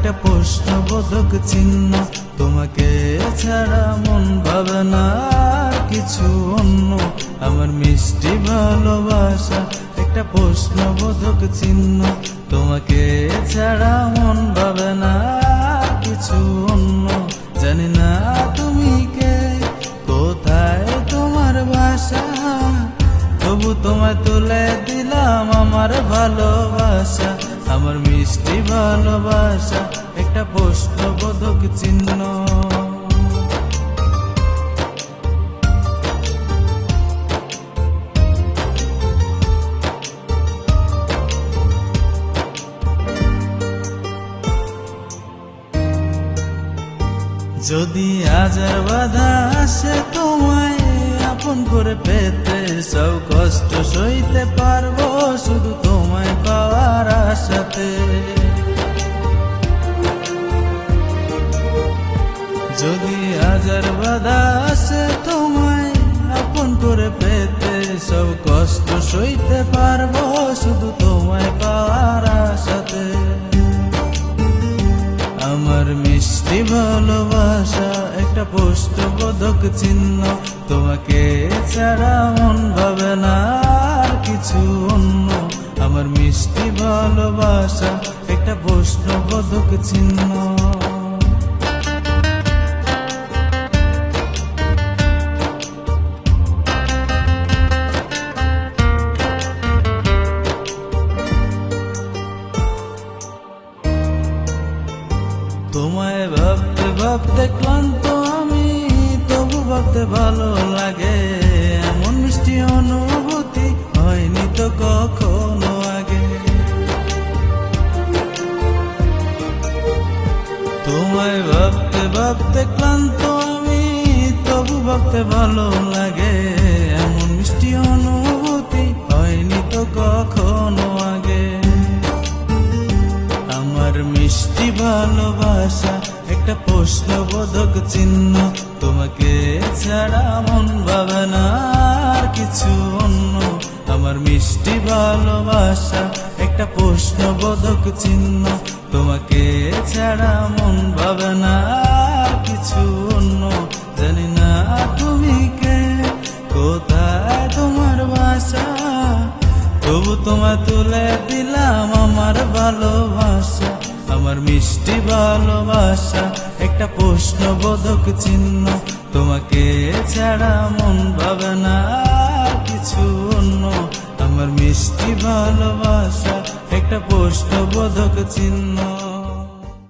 একটা প্রশ্নবোধক চিহ্ন। তোমাকে ছাড়া মন ভাবে না আর কিছু অন্য, আমার মিষ্টি ভালোবাসা একটা প্রশ্নবোধক চিহ্ন। তোমাকে ছাড়া মন ভাবে না আর কিছু অন্য, জানি না তুমি কে, কোথায় তোমার বাসা, তবু তোমায় তুলে দিলাম আমার ভালোবাসা, আমার মিষ্টি ভালোবাসা একটা প্রশ্নবোধক চিহ্ন। যদি হাজার বাধা আসে তোমায় আপন করে পেতে, সব কষ্ট সইতে পারবো শুধু তোমায় পাওয়ার আশাতে। যদি হাজার বাধা আসে তোমায় আপন করে পেতে, সব কষ্ট সইতে পারবো শুধু তোমায় পাওয়ার আশাতে। আমার মিষ্টি ভালোবাসা একটা প্রশ্নবোধক চিহ্ন। তোমাকে ছাড়া মন ভাবে না আর কিছু অন্য, আমার মিষ্টি ভালোবাসা একটা প্রশ্নবোধক চিহ্ন। তোমায় ভাবতে ভাবতে ক্লান্ত আমি, তবু ভাবতে ভালো লাগে, এমন মিষ্টি অনুভূতি হয়নি তো কখনো আগে। তোমায় ভাবতে ভাবতে ক্লান্ত আমি, তবু ভাবতে ভালো লাগে, এমন মিষ্টি অনুভূতি হয়নি তো কখনো আগে। আমার মিষ্টি ভালোবাসা একটা প্রশ্নবোধক চিহ্ন। তোমাকে ছাড়া মন ভাবে না আর কিছু অন্য, আমার মিষ্টি ভালোবাসা একটা প্রশ্নবোধক চিহ্ন। তোমাকে ছাড়া মন ভাবে না আর কিছু অন্য, জানি না তুমি কে, কোথায় তোমার বাসা, তবু তোমায় তুলে দিলাম আমার ভালোবাসা, আমার মিষ্টি ভালোবাসা একটা প্রশ্নবোধক চিহ্ন। তোমাকে ছাড়া মন ভাবে না আর কিছু অন্য, আমার মিষ্টি ভালোবাসা একটা প্রশ্নবোধক চিহ্ন।